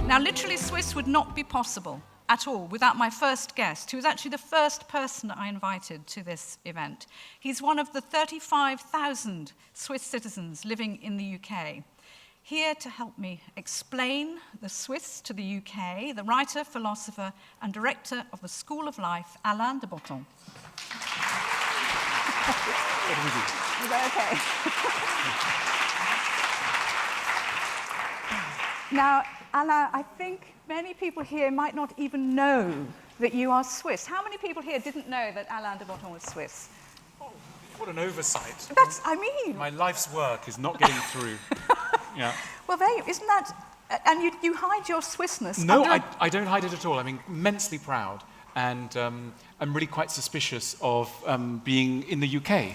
Now, Literally Swiss would not be possible at all without my first guest, who was actually the first person I invited to this event. He's one of the 35,000 Swiss citizens living in the UK. Here to help me explain the Swiss to the UK, the writer, philosopher, and director of the School of Life, Alain de Botton. Is that okay? Now, Alain, I think many people here might not even know that you are Swiss. How many people here didn't know that Alain de Botton was Swiss? Oh, what an oversight. That's, I mean... My life's work is not getting through. Yeah. Well, isn't that... And you hide your Swissness. No, I don't hide it at all. I'm immensely proud. And I'm really quite suspicious of being in the UK.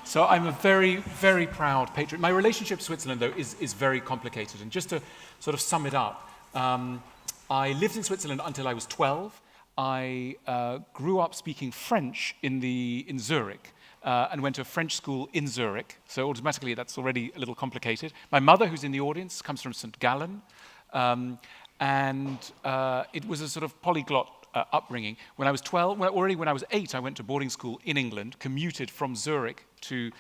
So I'm a very, very proud patriot. My relationship to Switzerland, though, is very complicated. And just to sort of sum it up, I lived in Switzerland until I was 12. I grew up speaking French in Zurich. And went to a French school in Zurich, so automatically that's already a little complicated. My mother, who's in the audience, comes from St. Gallen, and it was a sort of polyglot upbringing. When I was 12, already when I was 8, I went to boarding school in England, commuted from Zurich to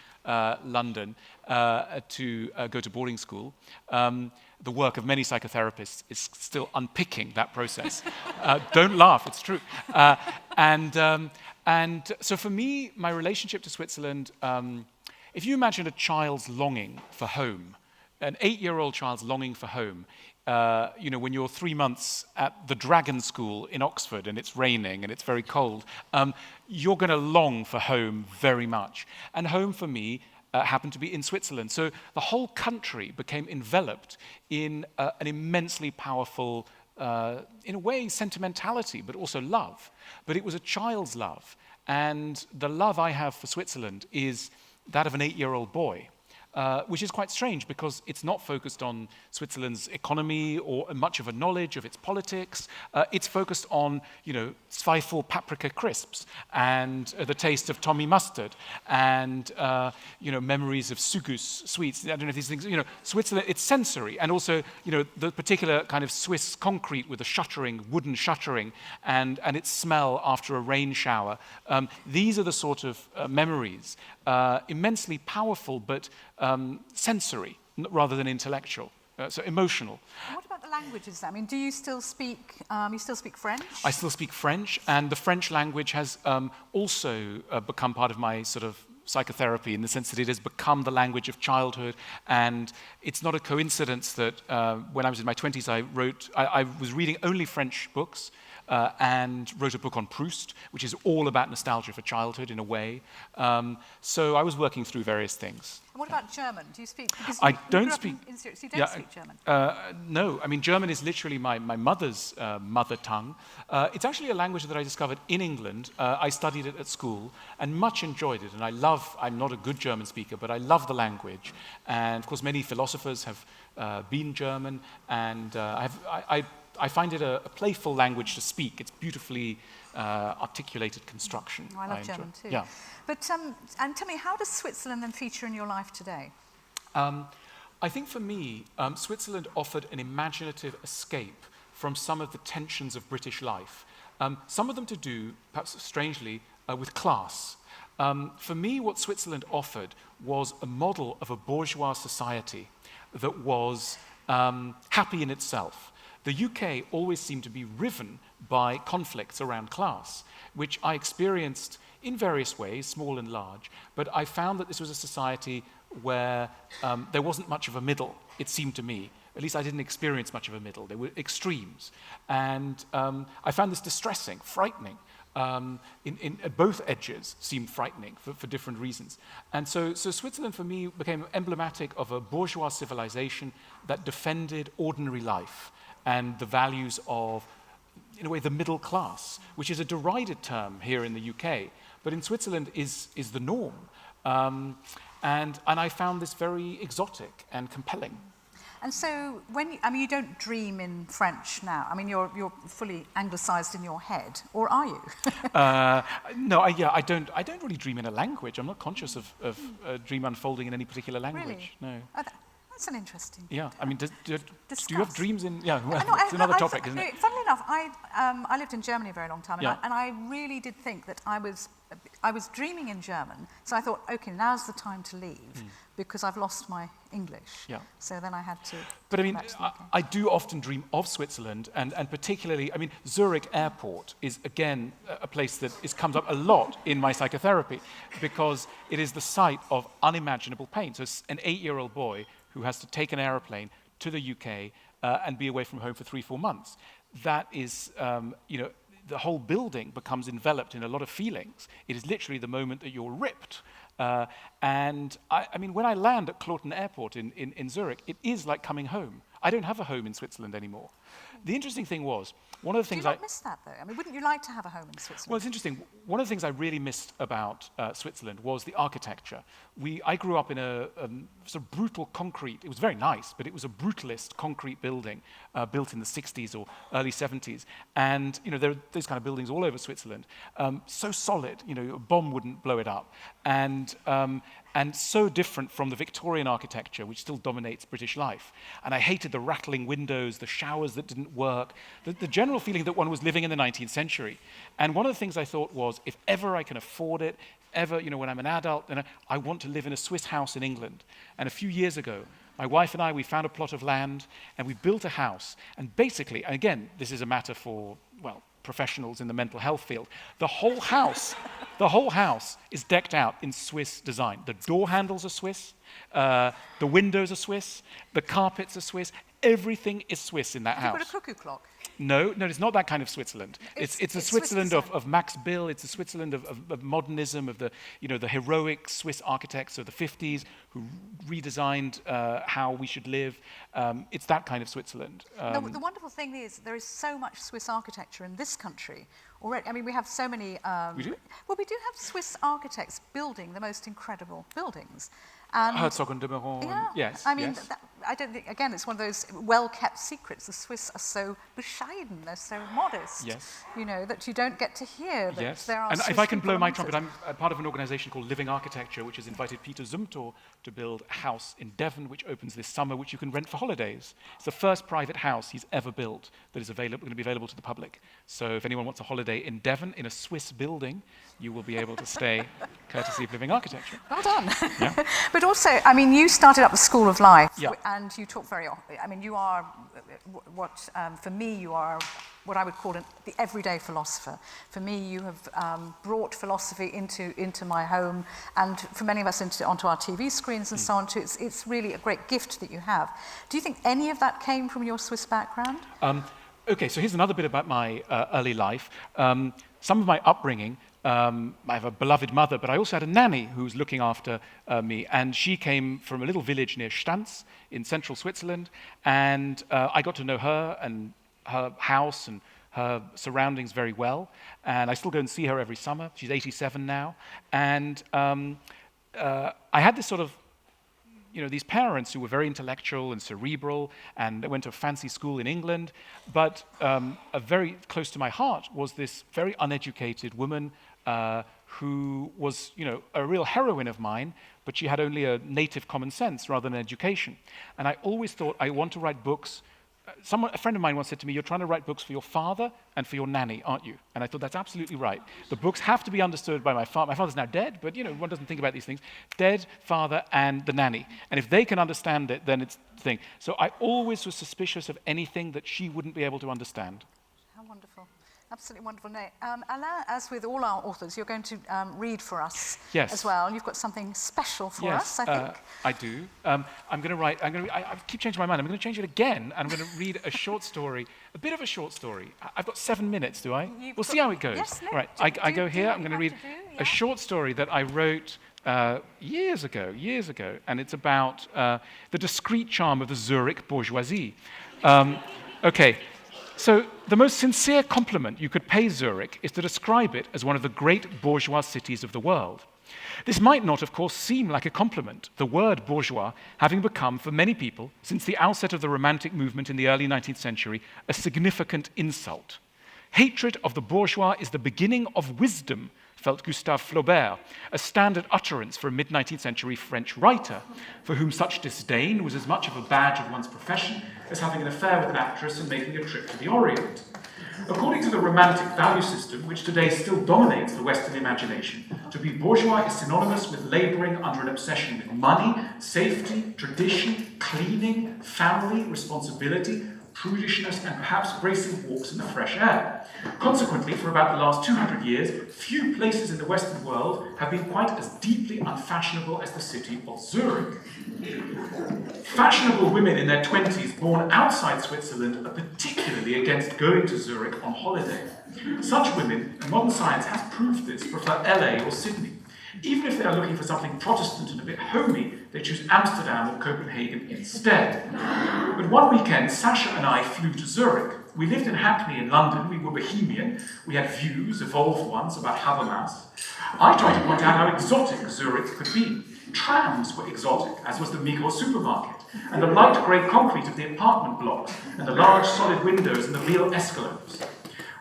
London to go to boarding school. The work of many psychotherapists is still unpicking that process. Don't laugh, it's true. And so for me, my relationship to Switzerland, if you imagine a child's longing for home, an 8-year-old child's longing for home, when you're 3 months at the Dragon School in Oxford and it's raining and it's very cold, you're going to long for home very much. And home for me happened to be in Switzerland. So the whole country became enveloped in an immensely powerful in a way, sentimentality, but also love. But it was a child's love. And the love I have for Switzerland is that of an 8-year-old boy, which is quite strange because it's not focused on Switzerland's economy or much of a knowledge of its politics. It's focused on, Zweifel paprika crisps and the taste of Tommy mustard and, memories of sugus sweets. I don't know if these things, Switzerland, it's sensory. And also, the particular kind of Swiss concrete with the wooden shuttering and its smell after a rain shower. These are the sort of memories, immensely powerful, but sensory rather than intellectual, so emotional. And what about the languages? I mean, do you still speak? You still speak French? I still speak French, and the French language has also become part of my sort of psychotherapy in the sense that it has become the language of childhood. And it's not a coincidence that when I was in my 20s, I was reading only French books. And wrote a book on Proust, which is all about nostalgia for childhood in a way. So I was working through various things. And what about German? Do you speak? I don't speak. You don't speak German? No, I mean, German is literally my mother's mother tongue. It's actually a language that I discovered in England. I studied it at school and much enjoyed it. And I'm not a good German speaker, but I love the language. And of course, many philosophers have been German, and I find it a playful language to speak. It's beautifully articulated construction. I love German too. Yeah. But and tell me, how does Switzerland then feature in your life today? I think for me, Switzerland offered an imaginative escape from some of the tensions of British life. Some of them to do, perhaps strangely, with class. For me, what Switzerland offered was a model of a bourgeois society that was happy in itself. The UK always seemed to be riven by conflicts around class, which I experienced in various ways, small and large, but I found that this was a society where there wasn't much of a middle, it seemed to me. At least I didn't experience much of a middle. There were extremes. And I found this distressing, frightening. At both edges seemed frightening for different reasons. And so Switzerland, for me, became emblematic of a bourgeois civilization that defended ordinary life and the values of, in a way, the middle class, which is a derided term here in the UK, but in Switzerland is the norm. And I found this very exotic and compelling. And so, you don't dream in French now. I mean, you're fully anglicised in your head, or are you? No, I don't really dream in a language. I'm not conscious of a dream unfolding in any particular language. Really? No. Oh, that's an interesting thing. Yeah, I mean, do you have dreams in? Yeah, No, it's another topic, isn't it? Funnily enough, I lived in Germany a very long time, and, Yeah. I really did think that I was dreaming in German. So I thought, okay, now's the time to leave because I've lost my English. Yeah. So then I had to. But I go mean, back to the UK. I do often dream of Switzerland, and particularly, I mean, Zurich Airport is, again, a place that comes up a lot in my psychotherapy because it is the site of unimaginable pain. So an 8-year-old boy who has to take an aeroplane to the UK and be away from home for 3-4 months. That is, the whole building becomes enveloped in a lot of feelings. It is literally the moment that you're ripped. And I mean, when I land at Cloten Airport in Zurich, it is like coming home. I don't have a home in Switzerland anymore. The interesting thing was, one of the things Do you not miss that, though? I mean, wouldn't you like to have a home in Switzerland? Well, it's interesting. One of the things I really missed about Switzerland was the architecture. I grew up in a sort of brutal concrete. It was very nice, but it was a brutalist concrete building built in the 60s or early 70s. And, there are those kind of buildings all over Switzerland. So solid, a bomb wouldn't blow it up. And so different from the Victorian architecture, which still dominates British life. And I hated the rattling windows, the showers that didn't work, the general feeling that one was living in the 19th century. And one of the things I thought was, if ever I can afford it, when I'm an adult, then I want to live in a Swiss house in England. And a few years ago, my wife and I, we found a plot of land, and we built a house. And basically, and again, this is a matter for, professionals in the mental health field. The whole house is decked out in Swiss design. The door handles are Swiss, the windows are Swiss, the carpets are Swiss. Everything is Swiss in that house. Have you got a cuckoo clock? No, it's not that kind of Switzerland. It's a Switzerland of Max Bill. It's a Switzerland of modernism, of the heroic Swiss architects of the 50s who redesigned how we should live. It's that kind of Switzerland. The wonderful thing is there is so much Swiss architecture in this country already. I mean, we have so many. We do? Well, we do have Swiss architects building the most incredible buildings. And Herzog and de Meuron. yeah, Yes. I mean, yes. I don't think, again, it's one of those well-kept secrets. The Swiss are so bescheiden, they're so modest, Yes. That you don't get to hear that Yes, there are and Swiss if I can blow people my amongst trumpet, us. I'm a part of an organization called Living Architecture, which has invited Peter Zumthor to build a house in Devon, which opens this summer, which you can rent for holidays. It's the first private house he's ever built that is going to be available to the public. So if anyone wants a holiday in Devon, in a Swiss building, you will be able to stay courtesy of Living Architecture. Well done. Yeah. But also, I mean, you started up the School of Life, Yeah. and you talk very often. I mean, you are for me, you are what I would call the everyday philosopher. For me, you have brought philosophy into my home, and for many of us onto our TV screens and so on too. It's really a great gift that you have. Do you think any of that came from your Swiss background? Okay, so here's another bit about my early life. Some of my upbringing, I have a beloved mother, but I also had a nanny who was looking after me, and she came from a little village near Stanz in central Switzerland, and I got to know her and her house and her surroundings very well, and I still go and see her every summer. She's 87 now, and I had this sort of these parents who were very intellectual and cerebral, and they went to a fancy school in England, but very close to my heart was this very uneducated woman who was, a real heroine of mine, but she had only a native common sense rather than education. And I always thought, I want to write books. A friend of mine once said to me, you're trying to write books for your father and for your nanny, aren't you? And I thought, that's absolutely right. The books have to be understood by my father. My father's now dead, but one doesn't think about these things. Dead, father, and the nanny. And if they can understand it, then it's the thing. So I always was suspicious of anything that she wouldn't be able to understand. How wonderful. Absolutely wonderful. Alain, as with all our authors, you're going to read for us as well. You've got something special for us, I think. I do. I'm going to write. I keep changing my mind. I'm going to change it again. I'm going to read a short story, a bit of a short story. I've got 7 minutes, do I? We'll see how it goes. Yes, no, right. I go here. I'm going to read a short story that I wrote years ago, and it's about the discreet charm of the Zurich bourgeoisie. Okay. So the most sincere compliment you could pay Zurich is to describe it as one of the great bourgeois cities of the world. This might not, of course, seem like a compliment, the word bourgeois having become, for many people, since the outset of the Romantic movement in the early 19th century, a significant insult. Hatred of the bourgeois is the beginning of wisdom, felt Gustave Flaubert, a standard utterance for a mid-19th century French writer, for whom such disdain was as much of a badge of one's profession as having an affair with an actress and making a trip to the Orient. According to the romantic value system, which today still dominates the Western imagination, to be bourgeois is synonymous with labouring under an obsession with money, safety, tradition, cleaning, family, responsibility, prudishness, and perhaps bracing walks in the fresh air. Consequently, for about the last 200 years, few places in the Western world have been quite as deeply unfashionable as the city of Zurich. Fashionable women in their 20s born outside Switzerland are particularly against going to Zurich on holiday. Such women, and modern science has proved this, prefer LA or Sydney. Even if they are looking for something Protestant and a bit homey, they choose Amsterdam or Copenhagen instead. But one weekend, Sasha and I flew to Zurich. We lived in Hackney in London, we were bohemian, we had views, evolved ones, about Habermas. I tried to point out how exotic Zurich could be. Trams were exotic, as was the Migros supermarket, and the light grey concrete of the apartment blocks, and the large solid windows and the real escalops.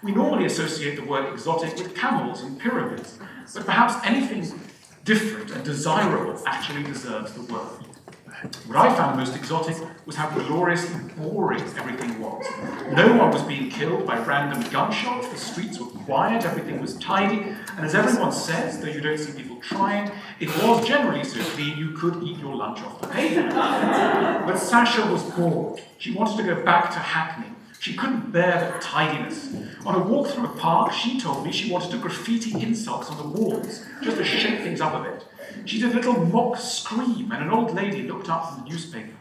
We normally associate the word exotic with camels and pyramids, but perhaps anything different and desirable actually deserves the word. What I found most exotic was how gloriously boring everything was. No one was being killed by random gunshots, the streets were quiet, everything was tidy, and as everyone says, though you don't see people trying, it was generally so clean you could eat your lunch off the pavement. But Sasha was bored. She wanted to go back to Hackney. She couldn't bear the tidiness. On a walk through a park, she told me she wanted to graffiti insults on the walls, just to shake things up a bit. She did a little mock scream, and an old lady looked up from the newspaper.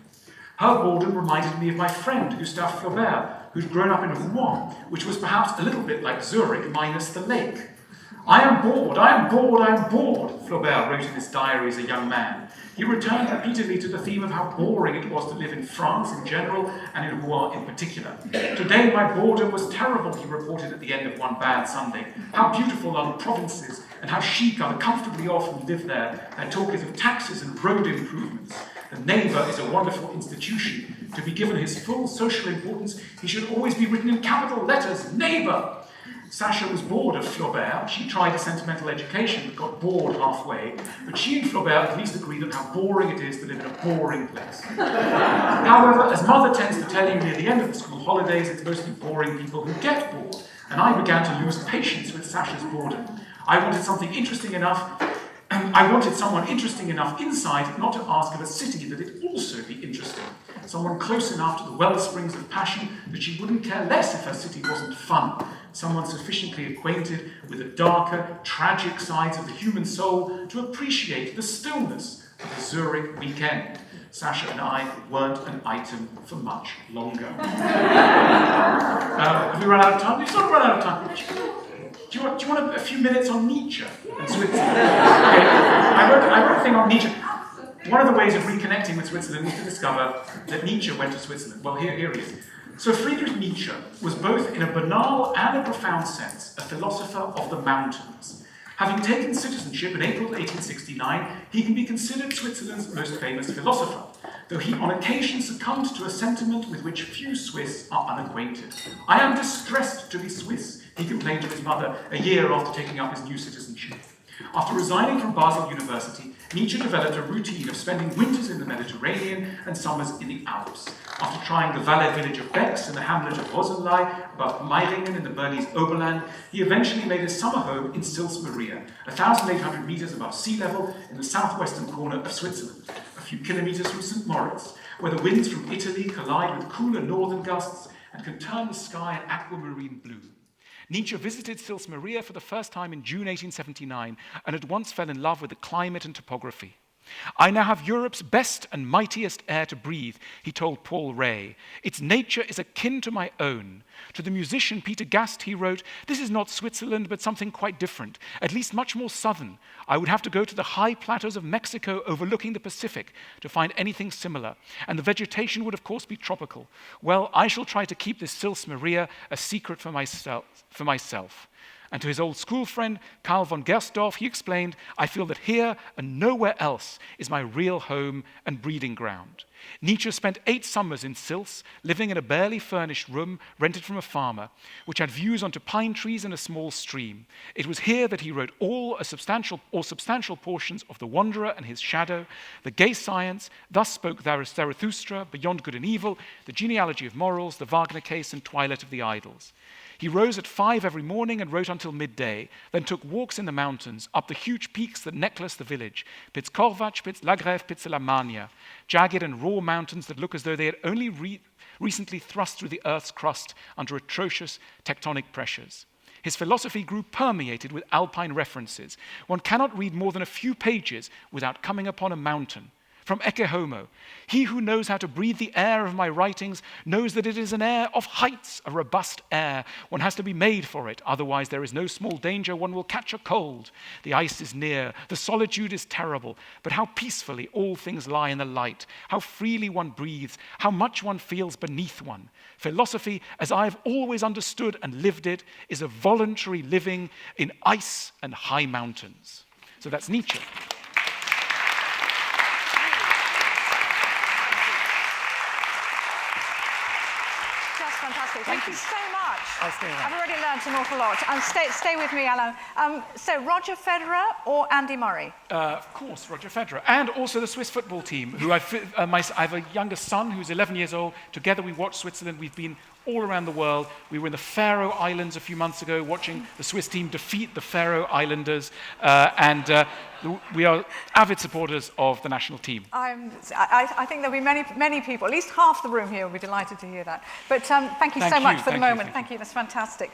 Her boredom reminded me of my friend, Gustave Flaubert, who'd grown up in Rouen, which was perhaps a little bit like Zurich minus the lake. I am bored, I am bored, I am bored, Flaubert wrote in his diary as a young man. He returned repeatedly to the theme of how boring it was to live in France in general and in Rouen in particular. Today my boredom was terrible, he reported at the end of one bad Sunday. How beautiful are the provinces, and how chic are the comfortably off who live there. Their talk is of taxes and road improvements. The neighbour is a wonderful institution. To be given his full social importance, he should always be written in capital letters, neighbour. Sasha was bored of Flaubert. She tried a sentimental education but got bored halfway. But she and Flaubert at least agreed on how boring it is to live in a boring place. However, as Mother tends to tell you near the end of the school holidays, it's mostly boring people who get bored. And I began to lose patience with Sasha's boredom. I wanted something interesting enough. I wanted someone interesting enough inside not to ask of a city that it also be interesting. Someone close enough to the wellsprings of passion that she wouldn't care less if her city wasn't fun. Someone sufficiently acquainted with the darker, tragic sides of the human soul to appreciate the stillness of the Zurich weekend. Sasha and I weren't an item for much longer. Have we run out of time? We've not run out of time. Do you want a few minutes on Nietzsche and Switzerland? Okay. I wrote a thing on Nietzsche. One of the ways of reconnecting with Switzerland was to discover that Nietzsche went to Switzerland. Well, here he is. So Friedrich Nietzsche was both in a banal and a profound sense a philosopher of the mountains. Having taken citizenship in April 1869, he can be considered Switzerland's most famous philosopher, though he on occasion succumbed to a sentiment with which few Swiss are unacquainted. I am distressed to be Swiss, he complained to his mother a year after taking up his new citizenship. After resigning from Basel University, Nietzsche developed a routine of spending winters in the Mediterranean and summers in the Alps. After trying the Valais village of Bex and the hamlet of Rosenlei, above Meiringen in the Bernese Oberland, he eventually made his summer home in Sils Maria, 1,800 metres above sea level in the southwestern corner of Switzerland, a few kilometres from St. Moritz, where the winds from Italy collide with cooler northern gusts and can turn the sky an aquamarine blue. Nietzsche visited Sils Maria for the first time in June 1879 and at once fell in love with the climate and topography. I now have Europe's best and mightiest air to breathe, he told Paul Ray. Its nature is akin to my own. To the musician Peter Gast, he wrote, this is not Switzerland, but something quite different, at least much more southern. I would have to go to the high plateaus of Mexico overlooking the Pacific to find anything similar, and the vegetation would of course be tropical. Well, I shall try to keep this Sils Maria a secret for myself. And to his old school friend, Karl von Gersdorff, he explained, "I feel that here and nowhere else is my real home and breeding ground." Nietzsche spent 8 summers in Sils, living in a barely furnished room rented from a farmer, which had views onto pine trees and a small stream. It was here that he wrote all substantial portions of The Wanderer and His Shadow, The Gay Science, Thus Spoke Zarathustra, Beyond Good and Evil, The Genealogy of Morals, The Wagner Case, and Twilight of the Idols. He rose at 5 every morning and wrote until midday, then took walks in the mountains, up the huge peaks that necklace the village, Pitzkorvat, Spitz Lagrève, Pitzelamania, jagged and raw mountains that look as though they had only recently thrust through the Earth's crust under atrocious tectonic pressures. His philosophy grew permeated with alpine references. One cannot read more than a few pages without coming upon a mountain. From Ecce Homo, he who knows how to breathe the air of my writings knows that it is an air of heights, a robust air. One has to be made for it, otherwise there is no small danger one will catch a cold. The ice is near, the solitude is terrible, but how peacefully all things lie in the light, how freely one breathes, how much one feels beneath one. Philosophy, as I have always understood and lived it, is a voluntary living in ice and high mountains. So that's Nietzsche. Fantastic. Thank you so much. I'll stay around. I've already learned an awful lot. Stay with me, Alain. So Roger Federer or Andy Murray? Of course, Roger Federer. And also the Swiss football team, who I have a younger son who's 11 years old. Together we watch Switzerland. We've been all around the world. We were in the Faroe Islands a few months ago watching the Swiss team defeat the Faroe Islanders. We are avid supporters of the national team. I think there'll be many people, at least half the room here will be delighted to hear that. But thank you so much for the moment. Thank you, that's fantastic.